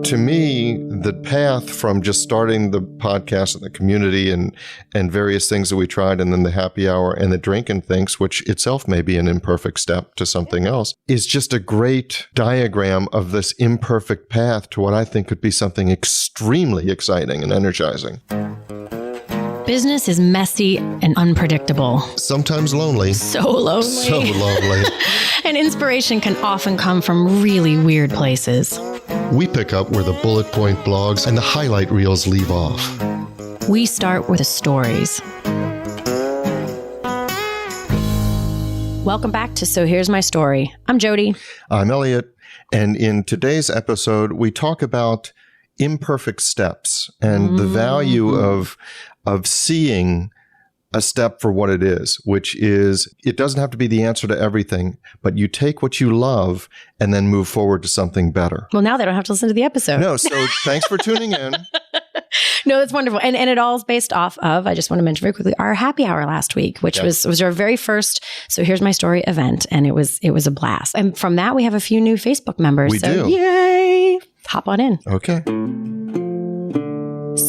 to me, the path from just starting the podcast and the community and various things that we tried, and then the happy hour and the Drinkin Things, which itself may be an imperfect step to something else, is just a great diagram of this imperfect path to what I think could be something extremely exciting and energizing. Business is messy and unpredictable. Sometimes lonely. So lonely. So lonely. And inspiration can often come from really weird places. We pick up where the bullet point blogs and the highlight reels leave off. We start with the stories. Welcome back to So Here's My Story. I'm Jody. I'm Elliot. And in today's episode, we talk about imperfect steps and the value of seeing a step for what it is, which is, it doesn't have to be the answer to everything, but you take what you love and then move forward to something better. Well, now they don't have to listen to the episode. No, so thanks for tuning in. No, that's wonderful. And it all is based off of, I just want to mention very quickly, our happy hour last week, which was our very first So Here's My Story event. And it was a blast. And from that, we have a few new Facebook members. We do. Yay! Hop on in. Okay.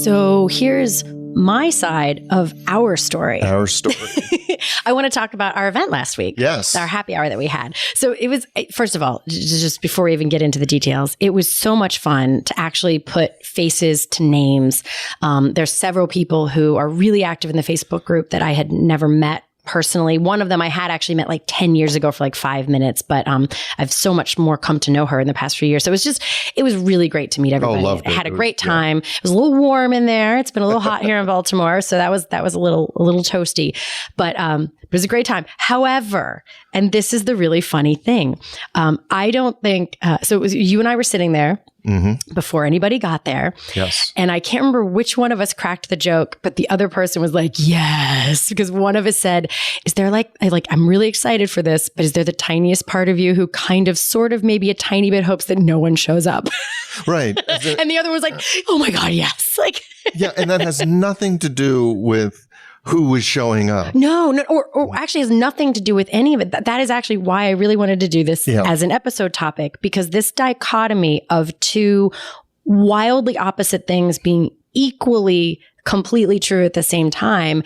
So here's my side of our story. Our story. I want to talk about our event last week. Yes. Our happy hour that we had. So it was, first of all, just before we even get into the details, it was so much fun to actually put faces to names. There's several people who are really active in the Facebook group that I had never met personally. One of them I had actually met like 10 years ago for like 5 minutes, but I've so much more come to know her in the past few years. So it was really great to meet everybody. Loved it. I had a great time. It was a little warm in there. It's been a little hot here in Baltimore. So that was a little toasty, but it was a great time. However, and this is the really funny thing. I don't think, so it was you and I were sitting there before anybody got there. Yes. And I can't remember which one of us cracked the joke, but the other person was like, yes, because one of us said, is there I'm really excited for this, but is there the tiniest part of you who kind of, sort of, maybe a tiny bit hopes that no one shows up? Right. And the other was like, oh my God, yes. Yeah. And that has nothing to do with who was showing up. No, or actually has nothing to do with any of it. That is actually why I really wanted to do this as an episode topic, because this dichotomy of two wildly opposite things being equally, completely true at the same time,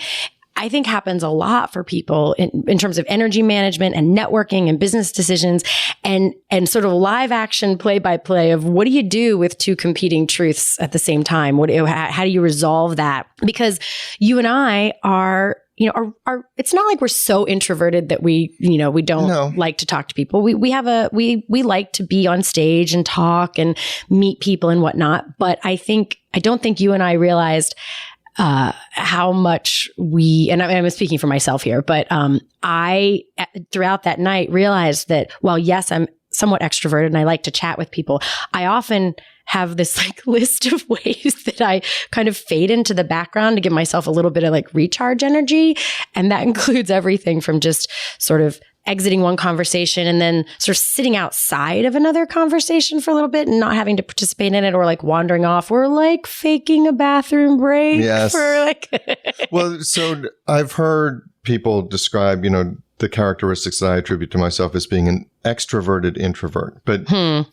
I think happens a lot for people in terms of energy management and networking and business decisions and sort of live action play by play of what do you do with two competing truths at the same time? How do you resolve that? Because you and I are it's not like we're so introverted that we don't like to talk to people. We like to be on stage and talk and meet people and whatnot. But I don't think you and I realized how much and I'm speaking for myself here, but I, throughout that night, realized that while, yes, I'm somewhat extroverted and I like to chat with people, I often have this list of ways that I kind of fade into the background to give myself a little bit of recharge energy. And that includes everything from just sort of exiting one conversation and then sort of sitting outside of another conversation for a little bit and not having to participate in it, or wandering off, or faking a bathroom break. Yes. For Well, so I've heard people describe, the characteristics that I attribute to myself as being an extroverted introvert. But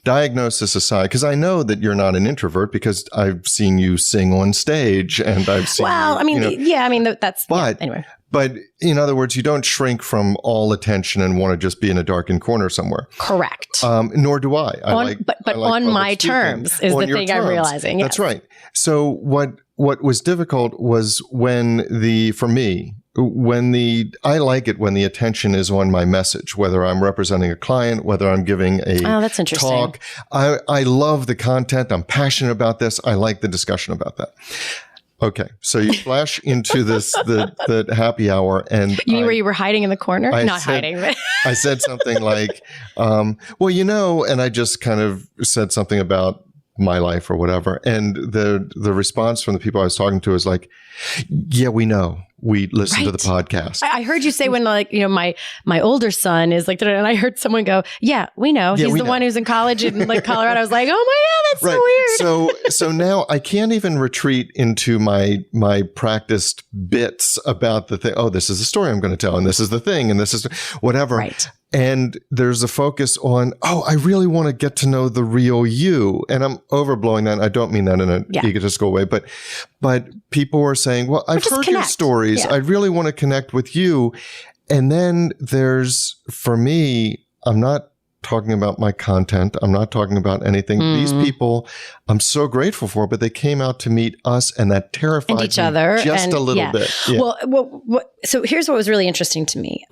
diagnosis aside, because I know that you're not an introvert because I've seen you sing on stage and I've seen that's anyway. But in other words, you don't shrink from all attention and want to just be in a darkened corner somewhere. Correct. Nor do I. But on my terms is the thing I'm realizing. Yes. That's right. So what was difficult was I like it when the attention is on my message, whether I'm representing a client, whether I'm giving a that's interesting. talk. I love the content. I'm passionate about this. I like the discussion about that. Okay, so you flash into the happy hour, and you mean where you were hiding in the corner? Hiding. But I said something like, and I just kind of said something about my life or whatever, and the response from the people I was talking to is like, yeah, we know. We listen to the podcast. I heard you say when my older son is and I heard someone go, yeah, we know. He's the one who's in college in Colorado. I was like, oh my God, that's so weird. So now I can't even retreat into my practiced bits about the thing. Oh, this is the story I'm going to tell, and this is the thing, and this is whatever. Right. And there's a focus on, I really want to get to know the real you. And I'm overblowing that. I don't mean that in an egotistical way, but people were saying, well, I've heard your stories. I really want to connect with you. And then there's, for me, I'm not talking about my content. I'm not talking about anything. These people I'm so grateful for, but they came out to meet us, and that terrified each other just a little bit. Yeah. Well, so here's what was really interesting to me.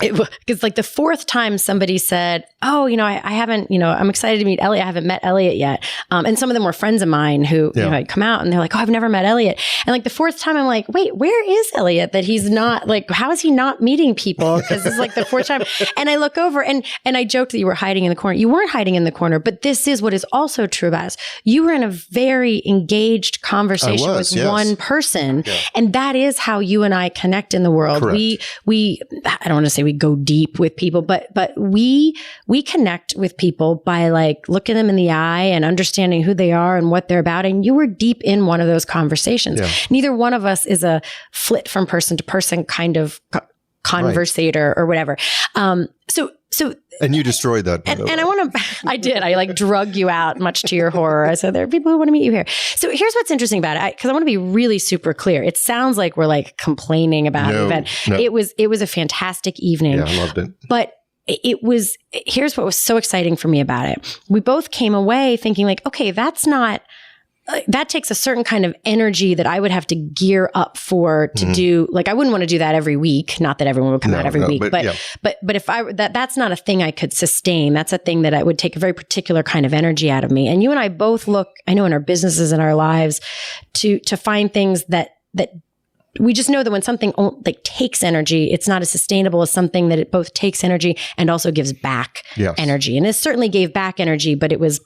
Because like the fourth time somebody said, I haven't, I'm excited to meet Elliot. I haven't met Elliot yet. And some of them were friends of mine who had come out, and they're like, I've never met Elliot. And like the fourth time I'm like, wait, where is Elliot that he's not like, how is he not meeting people? Because this is like the fourth time. And I look over and I joked that you were hiding in the corner. You weren't hiding in the corner, but this is what is also true about us. You were in a very engaged conversation with one person. Yeah. And that is how you and I connect in the world. Correct. We I don't want to say we go deep with people, but we connect with people by like looking them in the eye and understanding who they are and what they're about. And you were deep in one of those conversations. Yeah. Neither one of us is a flit from person to person kind of conversator or whatever. And you destroyed that. And I did. I like drug you out, much to your horror. I said, there are people who want to meet you here. So here's what's interesting about it. Because I want to be really super clear. It sounds like we're like complaining about the event. No. It was a fantastic evening. Yeah, I loved it. But here's what was so exciting for me about it. We both came away thinking like, okay, that's not, that takes a certain kind of energy that I would have to gear up for to do. Like, I wouldn't want to do that every week. Not that everyone would come out every week, but if that's not a thing I could sustain. That's a thing that I would take a very particular kind of energy out of me. And you and I both look, I know in our businesses and our lives to find things that we just know that when something like takes energy, it's not as sustainable as something that it both takes energy and also gives back energy. And it certainly gave back energy, but it was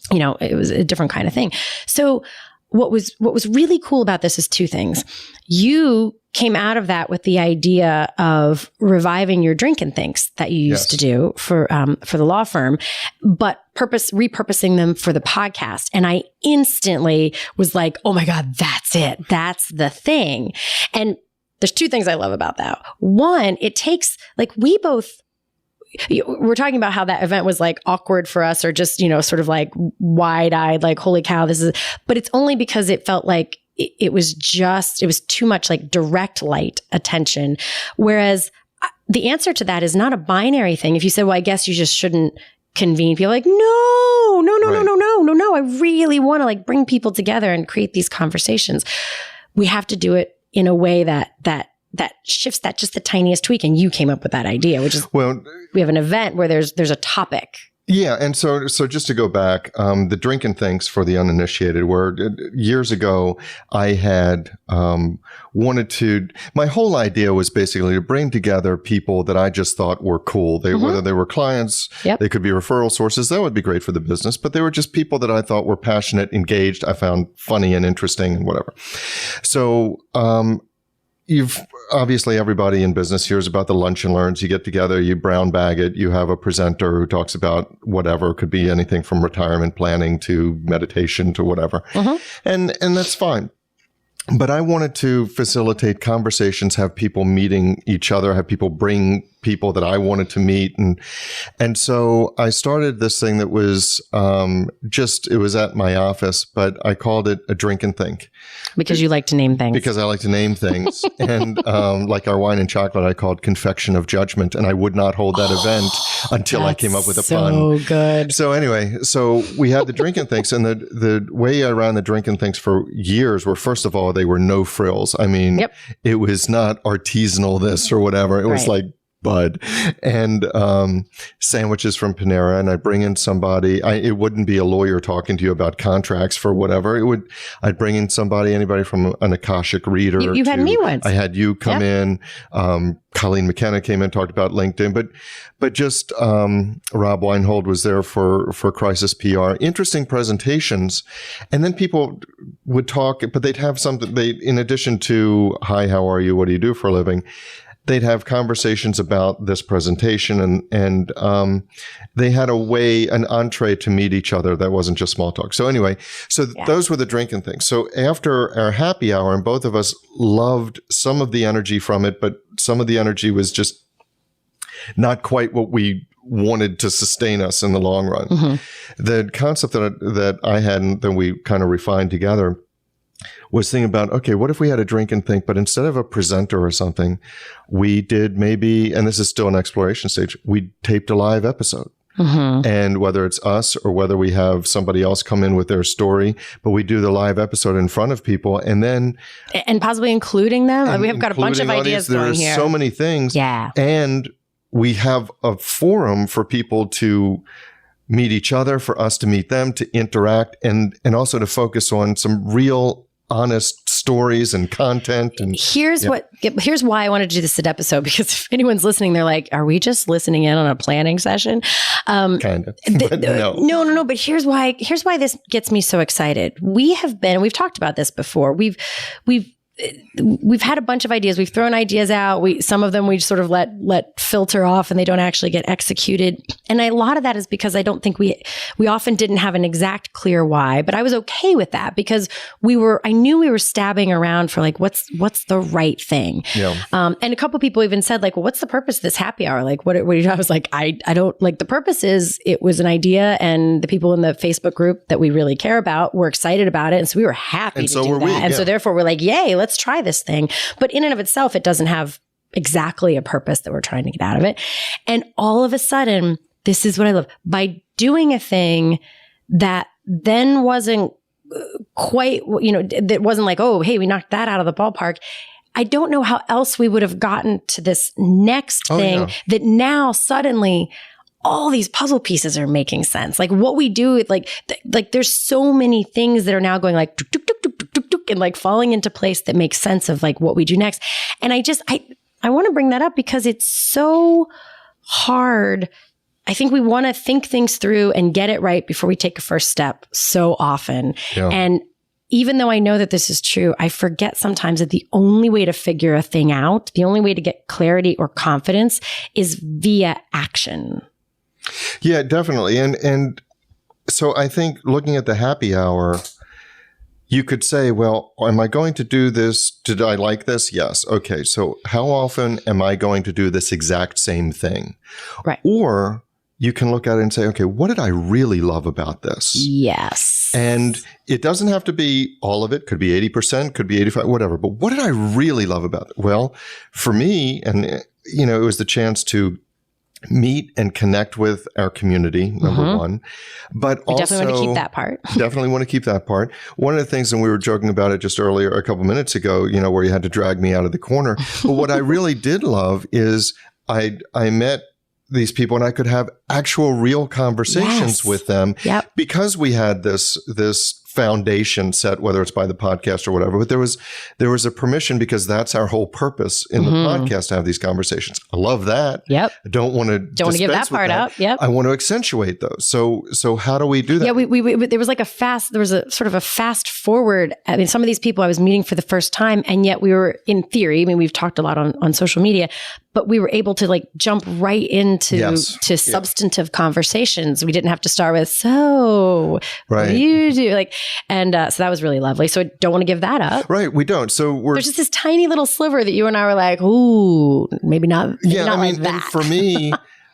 a different kind of thing. So what was really cool about this is two things. You came out of that with the idea of reviving your Drinkin Things that you used to do for the law firm, but repurposing them for the podcast. And I instantly was like, oh my God, that's it. That's the thing. And there's two things I love about that. One, it takes like we're talking about how that event was like awkward for us or just, sort of like wide-eyed, like, holy cow, but it's only because it felt like it was too much like direct light attention. Whereas the answer to that is not a binary thing. If you said, well, I guess you just shouldn't convene people, like, no. I really want to like bring people together and create these conversations. We have to do it in a way that shifts that just the tiniest tweak. And you came up with that idea, which is, we have an event where there's a topic. Yeah. And so just to go back, the Drinkin Things for the uninitiated, where years ago I had my whole idea was basically to bring together people that I just thought were cool. Whether they were clients, they could be referral sources. That would be great for the business, but they were just people that I thought were passionate, engaged, I found funny and interesting and whatever. So, obviously everybody in business hears about the lunch and learns. You get together, you brown bag it, you have a presenter who talks about whatever. It could be anything from retirement planning to meditation to whatever. And that's fine. But I wanted to facilitate conversations, have people meeting each other, have people bring people that I wanted to meet. And so I started this thing that was it was at my office, but I called it a Drinkin Thing. Because you like to name things. Because I like to name things. And like our wine and chocolate, I called Confection of Judgment. And I would not hold that event until I came up with a pun. So good. So anyway, we had the Drinkin Things. And the way I ran the Drinkin Things for years were, first of all, they were no frills. I mean, it was not artisanal this or whatever. It was like Bud and sandwiches from Panera, and I bring in somebody. It wouldn't be a lawyer talking to you about contracts for whatever. I'd bring in anybody from an Akashic reader. You had me once. I had you come in. Colleen McKenna came in, talked about LinkedIn, but just Rob Weinhold was there for Crisis PR. Interesting presentations, and then people would talk, but they'd have something. In addition to "Hi, how are you? What do you do for a living?" They'd have conversations about this presentation and they had an entree to meet each other that wasn't just small talk. So anyway, those were the Drinkin Things. So after our happy hour, and both of us loved some of the energy from it, but some of the energy was just, not quite what we wanted to sustain us in the long run. Mm-hmm. The concept that I had and then we kind of refined together was thinking about, okay, what if we had a drink and think, but instead of a presenter or something, we did maybe, and this is still an exploration stage, we taped a live episode. Mm-hmm. And whether it's us or whether we have somebody else come in with their story, but we do the live episode in front of people and then... And possibly including them. We have got a bunch of ideas going here. There's so many things. Yeah. And we have a forum for people to meet each other, for us to meet them, to interact, and also to focus on some real honest stories and content. And here's why I wanted to do this episode, because if anyone's listening, they're like, are we just listening in on a planning session? Kind of. No. But here's why this gets me so excited. We've talked about this before. We've had a bunch of ideas. We've thrown ideas out. Some of them we sort of let filter off and they don't actually get executed. And a lot of that is because I don't think we often didn't have an exact clear why, but I was okay with that because I knew we were stabbing around for like, what's the right thing? Yeah. And a couple of people even said like, well, what's the purpose of this happy hour? Like, what are you, I was like, I don't like the purpose is it was an idea and the people in the Facebook group that we really care about were excited about it. And so we were happy to do that. And so therefore we're like, yay, let's try this thing. But in and of itself, it doesn't have exactly a purpose that we're trying to get out of it. And all of a sudden, this is what I love. By doing a thing that then wasn't quite, that wasn't like, oh, hey, we knocked that out of the ballpark. I don't know how else we would have gotten to this next thing that now suddenly all these puzzle pieces are making sense. Like what we do, like there's so many things that are now going like, tuk, tuk, tuk, tuk, tuk, tuk, tuk, and like falling into place that makes sense of like what we do next. And I want to bring that up because it's so hard. I think we want to think things through and get it right before we take a first step so often. Yeah. And even though I know that this is true, I forget sometimes that the only way to figure a thing out, the only way to get clarity or confidence is via action. Yeah, definitely. And so I think looking at the happy hour, you could say, well, am I going to do this? Did I like this? Yes. Okay. So how often am I going to do this exact same thing? Right. Or you can look at it and say, okay, what did I really love about this? Yes. And it doesn't have to be all of it. Could be 80%, could be 85%, whatever. But what did I really love about it? Well, for me, and it was the chance to meet and connect with our community, number one. But we also definitely want to keep that part. Definitely want to keep that part. One of the things, and we were joking about it just earlier, a couple minutes ago, where you had to drag me out of the corner. But what I really did love is I met these people and I could have actual real conversations with them because we had this foundation set, whether it's by the podcast or whatever. But there was a permission because that's our whole purpose in the podcast to have these conversations. I love that. Yep. I don't want to give that part up. Yep. I want to accentuate those. So how do we do that? Yeah, we there was a sort of a fast forward. I mean, some of these people I was meeting for the first time, and yet we were, in theory, I mean, we've talked a lot on social media, but we were able to like jump right into substantive conversations. We didn't have to start with, so what do you do? Like, and so that was really lovely. So I don't want to give that up. Right. We don't. So there's just this tiny little sliver that you and I were like, ooh, maybe not. Not like that.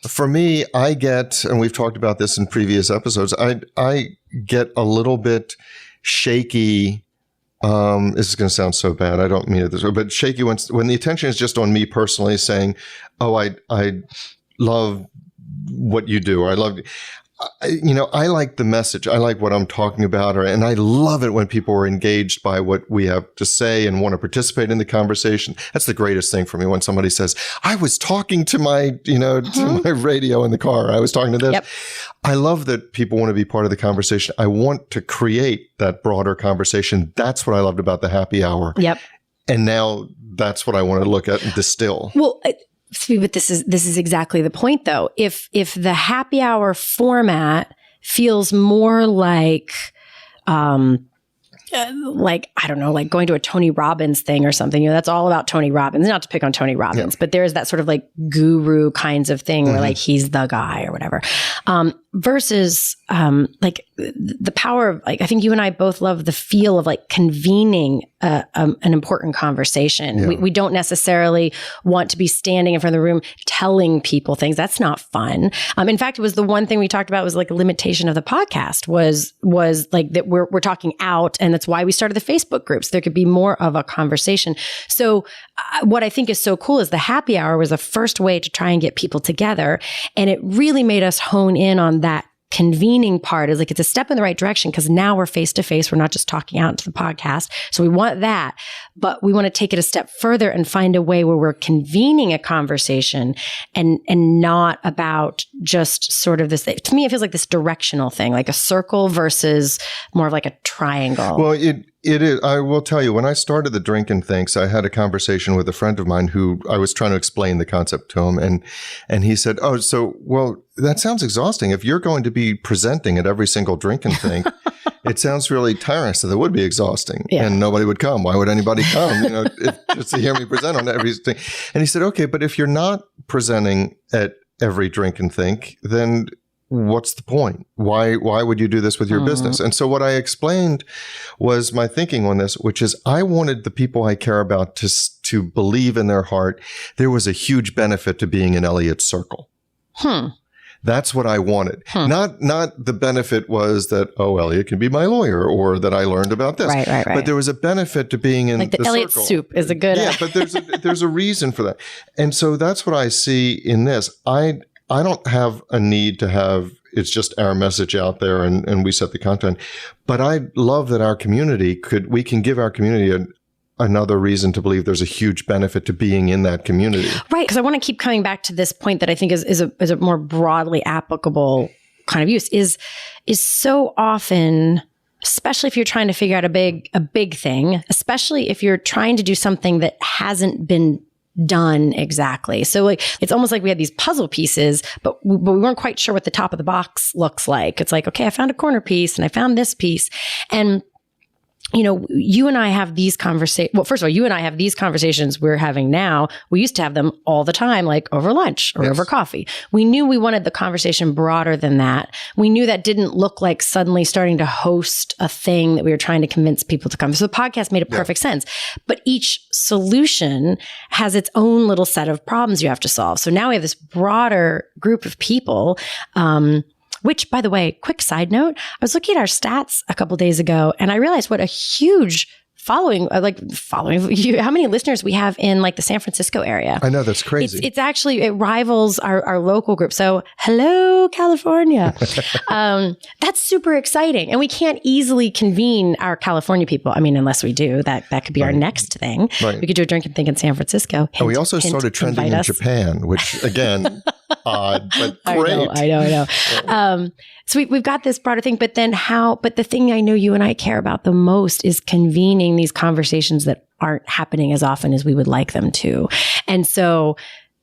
For me, I get, and we've talked about this in previous episodes, I get a little bit shaky. This is going to sound so bad. I don't mean it this way, but shaky when the attention is just on me personally saying, oh, I love what you do. Or I like the message. I like what I'm talking about. And I love it when people are engaged by what we have to say and want to participate in the conversation. That's the greatest thing for me when somebody says, I was talking to my, to my radio in the car. I was talking to this. Yep. I love that people want to be part of the conversation. I want to create that broader conversation. That's what I loved about the happy hour. Yep. And now that's what I want to look at and distill. Well, but this is exactly the point, though. If the happy hour format feels more like like, I don't know, like going to a Tony Robbins thing or something, that's all about Tony Robbins, not to pick on Tony Robbins, but there's that sort of like guru kinds of thing where like he's the guy or whatever. Versus like the power of like, I think you and I both love the feel of like convening an important conversation. Yeah. We don't necessarily want to be standing in front of the room telling people things. That's not fun. In fact, it was the one thing we talked about was like a limitation of the podcast was like that we're talking out, and that's why we started the Facebook groups. There could be more of a conversation. So what I think is so cool is the happy hour was the first way to try and get people together. And it really made us hone in on that convening part. Is like, it's a step in the right direction because now we're face to face. We're not just talking out into the podcast. So we want that, but we want to take it a step further and find a way where we're convening a conversation and not about just sort of this. To me, it feels like this directional thing, like a circle versus more of like a triangle. Well, it is. I will tell you, when I started the Drinkin Things, I had a conversation with a friend of mine who I was trying to explain the concept to him. And he said, oh, so, well, that sounds exhausting. If you're going to be presenting at every single Drinkin Thing, it sounds really tiring. So that would be exhausting and nobody would come. Why would anybody come? Just to hear me present on everything. And he said, okay, but if you're not presenting at every Drinkin Think, then what's the point? Why would you do this with your business? And so what I explained was my thinking on this, which is I wanted the people I care about to believe in their heart there was a huge benefit to being in Elliot's circle. That's what I wanted. Not the benefit was that, oh, Elliot can be my lawyer, or that I learned about this. Right. But there was a benefit to being in the Elliot circle. soup is a good. Yeah, but there's a reason for that. And so that's what I see in this. I don't have a need to have it's just our message out there and we set the content. But I love that our community we can give our community another reason to believe there's a huge benefit to being in that community. Right. Because I want to keep coming back to this point that I think is a more broadly applicable kind of use is so often, especially if you're trying to figure out a big thing, especially if you're trying to do something that hasn't been done exactly. So like, it's almost like we had these puzzle pieces, but we weren't quite sure what the top of the box looks like. It's like, okay, I found a corner piece and I found this piece. And you and I have these conversations. Well, first of all, you and I have these conversations we're having now. We used to have them all the time, like over lunch or over coffee. We knew we wanted the conversation broader than that. We knew that didn't look like suddenly starting to host a thing that we were trying to convince people to come. So the podcast made perfect sense. But each solution has its own little set of problems you have to solve. So now we have this broader group of people, which, by the way, quick side note, I was looking at our stats a couple of days ago and I realized what a huge following you, how many listeners we have in like the San Francisco area. I know, that's crazy. It's actually, it rivals our local group. So hello, California. That's super exciting. And we can't easily convene our California people. I mean, unless we do, that could be our next thing. Right. We could do a Drinkin Thing in San Francisco. And we also started trending in Japan, which again, odd, but great. I know. So we've got this broader thing, but the thing I know you and I care about the most is convening these conversations that aren't happening as often as we would like them to. And so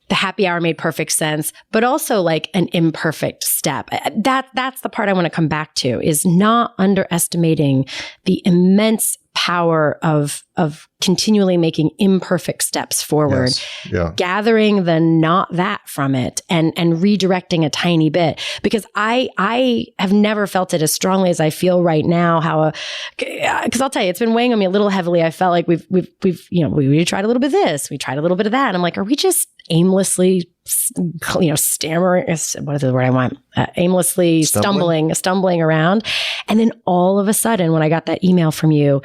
the happy hour made perfect sense, but also like an imperfect step. That's the part I want to come back to, is not underestimating the immense power of continually making imperfect steps forward, gathering the not that from it and redirecting a tiny bit. Because I have never felt it as strongly as I feel right now. Because I'll tell you, it's been weighing on me a little heavily. I felt like we tried a little bit of this, we tried a little bit of that. And I'm like, are we just aimlessly, stammering? What is the word I want? Aimlessly stumbling around. And then all of a sudden, when I got that email from you,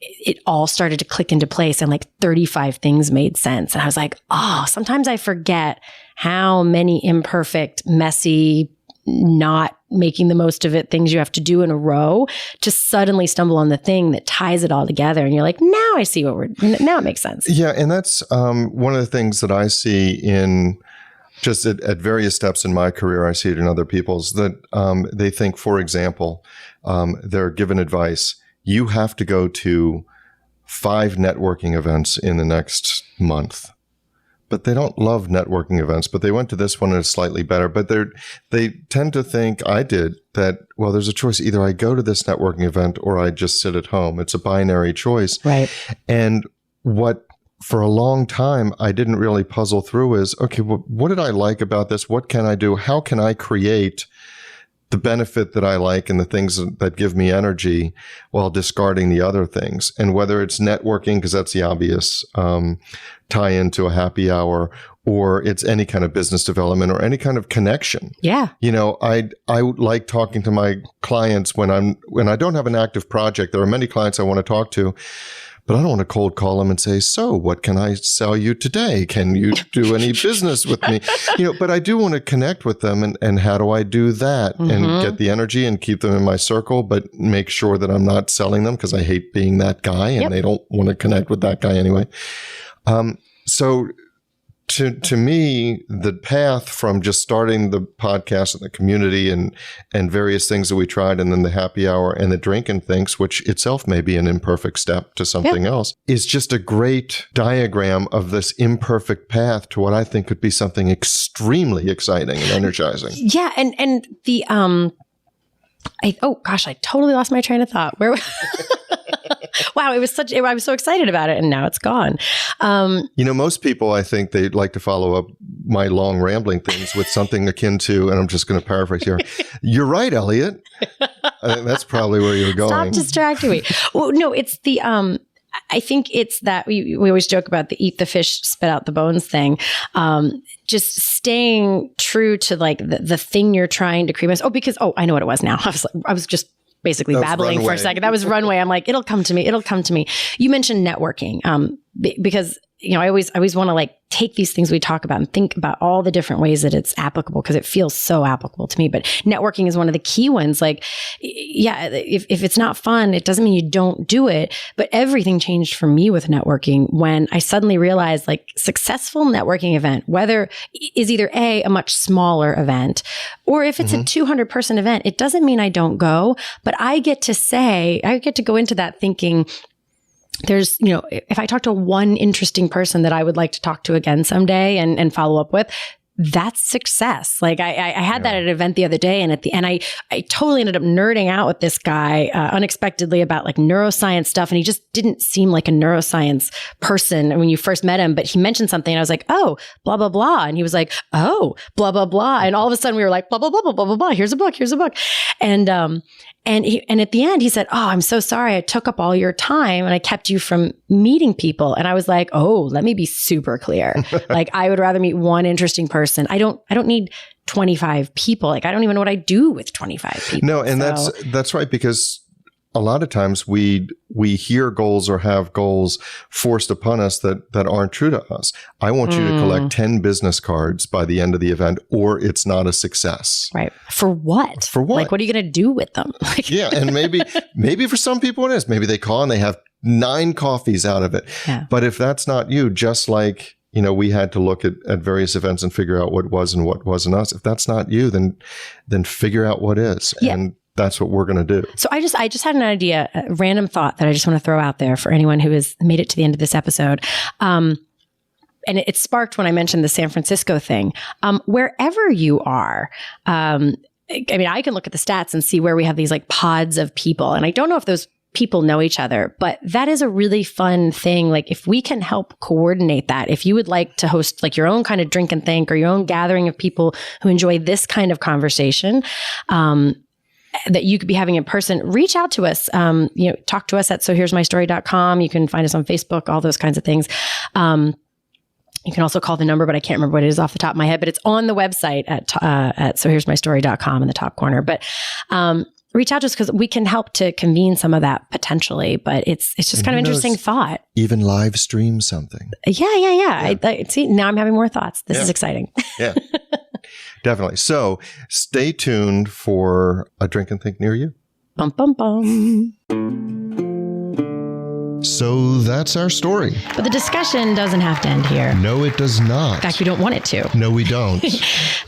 it all started to click into place and like 35 things made sense. And I was like, oh, sometimes I forget how many imperfect, messy, not making the most of it things you have to do in a row to suddenly stumble on the thing that ties it all together. And you're like, now I see now it makes sense. Yeah. And that's one of the things that I see in just at various steps in my career. I see it in other people's, that they think, for example, they're given advice. You have to go to 5 networking events in the next month. but they don't love networking events, but they went to this one and it's slightly better. But they tend to think, I did, that, well, there's a choice. Either I go to this networking event or I just sit at home. It's a binary choice. Right. And what for a long time I didn't really puzzle through is, okay, well, what did I like about this? What can I do? How can I create the benefit that I like and the things that give me energy while discarding the other things? And whether it's networking, because that's the obvious tie into a happy hour, or it's any kind of business development or any kind of connection. Yeah. You know, I like talking to my clients when I don't have an active project. There are many clients I want to talk to, but I don't want to cold call them and say, so what can I sell you today? Can you do any business with me? You know, but I do want to connect with them. And how do I do that and get the energy and keep them in my circle, but make sure that I'm not selling them because I hate being that guy and they don't want to connect with that guy anyway. So to me, the path from just starting the podcast and the community and various things that we tried, and then the happy hour and the Drinkin Things, which itself may be an imperfect step to something else, is just a great diagram of this imperfect path to what I think could be something extremely exciting and energizing. Yeah. And the, I totally lost my train of thought. Where wow, I was so excited about it, and now it's gone. You know, most people, I think they'd like to follow up my long rambling things with something akin to, and I'm just going to paraphrase here. You're right, Elliot. I think that's probably where you're going. Stop distracting me. Well, no, it's the, I think it's that we always joke about the eat the fish, spit out the bones thing. Just staying true to like the thing you're trying to create. I know what it was now. I was just basically babbling for a second. That was runway. I'm like, it'll come to me. It'll come to me. You mentioned networking, because, you know, I always want to like take these things we talk about and think about all the different ways that it's applicable, because it feels so applicable to me. But networking is one of the key ones. Like, yeah, if it's not fun, it doesn't mean you don't do it. But everything changed for me with networking when I suddenly realized like successful networking event, whether is either a much smaller event, or if it's a 200 person event, it doesn't mean I don't go, but I get to go into that thinking, there's, you know, if I talk to one interesting person that I would like to talk to again someday and follow up with, that's success. Like I had that at an event the other day, and at the end, I totally ended up nerding out with this guy unexpectedly about like neuroscience stuff. And he just didn't seem like a neuroscience person when you first met him, but he mentioned something and I was like, oh, blah, blah, blah. And he was like, oh, blah, blah, blah. And all of a sudden we were like, blah, blah, blah, blah, blah, blah, blah. Here's a book. And at the end, he said, oh, I'm so sorry. I took up all your time and I kept you from meeting people. And I was like, oh, let me be super clear. Like, I would rather meet one interesting person. I don't need 25 people. Like, I don't even know what I do with 25 people. No, and that's right, because a lot of times we hear goals or have goals forced upon us that aren't true to us. I want you to collect 10 business cards by the end of the event, or it's not a success. Right. For what? For what? Like, what are you going to do with them? Yeah. And maybe for some people it is. Maybe they call and they have 9 coffees out of it. Yeah. But if that's not you, just like, you know, we had to look at various events and figure out what was and what wasn't us. If that's not you, then figure out what is. Yeah. And that's what we're going to do. So I just had an idea, a random thought that I just want to throw out there for anyone who has made it to the end of this episode. And it sparked when I mentioned the San Francisco thing. Wherever you are, I mean, I can look at the stats and see where we have these like pods of people. And I don't know if those people know each other, but that is a really fun thing. Like, if we can help coordinate that, if you would like to host like your own kind of drink and think, or your own gathering of people who enjoy this kind of conversation, that you could be having in person, reach out to us. You know, talk to us at sohere'smystory.com. You can find us on Facebook, all those kinds of things. You can also call the number, but I can't remember what it is off the top of my head, but it's on the website at sohere'smystory.com in the top corner. But reach out to us, because we can help to convene some of that potentially. But it's just kind of interesting thought. Even live stream something. Yeah. I see, now I'm having more thoughts. This is exciting. Yeah. Definitely. So stay tuned for a Drink and Think near you. Bum, bum, bum. So that's our story. But the discussion doesn't have to end here. No, it does not. In fact, we don't want it to. No, we don't.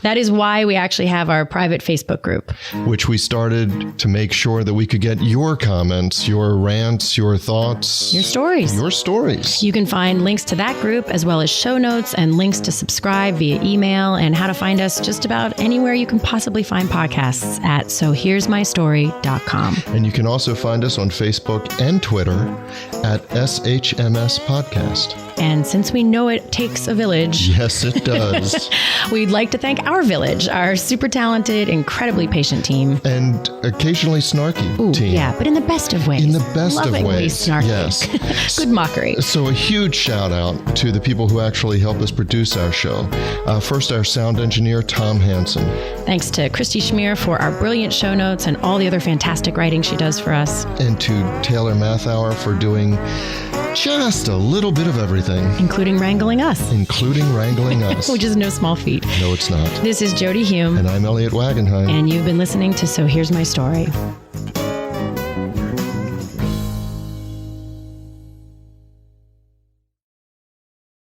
That is why we actually have our private Facebook group, which we started to make sure that we could get your comments, your rants, your thoughts, your stories. Your stories. You can find links to that group as well as show notes and links to subscribe via email and how to find us just about anywhere you can possibly find podcasts at sohere'smystory.com. And you can also find us on Facebook and Twitter at SHMS Podcast. And since we know it takes a village. Yes, it does. We'd like to thank our village, our super talented, incredibly patient team. And occasionally snarky team. Yeah, but in the best of ways. In the best of ways. Snarky. Yes. Good mockery. So a huge shout out to the people who actually help us produce our show. First, our sound engineer, Tom Hansen. Thanks to Christy Schmier for our brilliant show notes and all the other fantastic writing she does for us. And to Taylor Mathauer for doing just a little bit of everything. Including wrangling us. Which is no small feat. No, it's not. This is Jody Hume. And I'm Elliot Wagenheim. And you've been listening to So Here's My Story.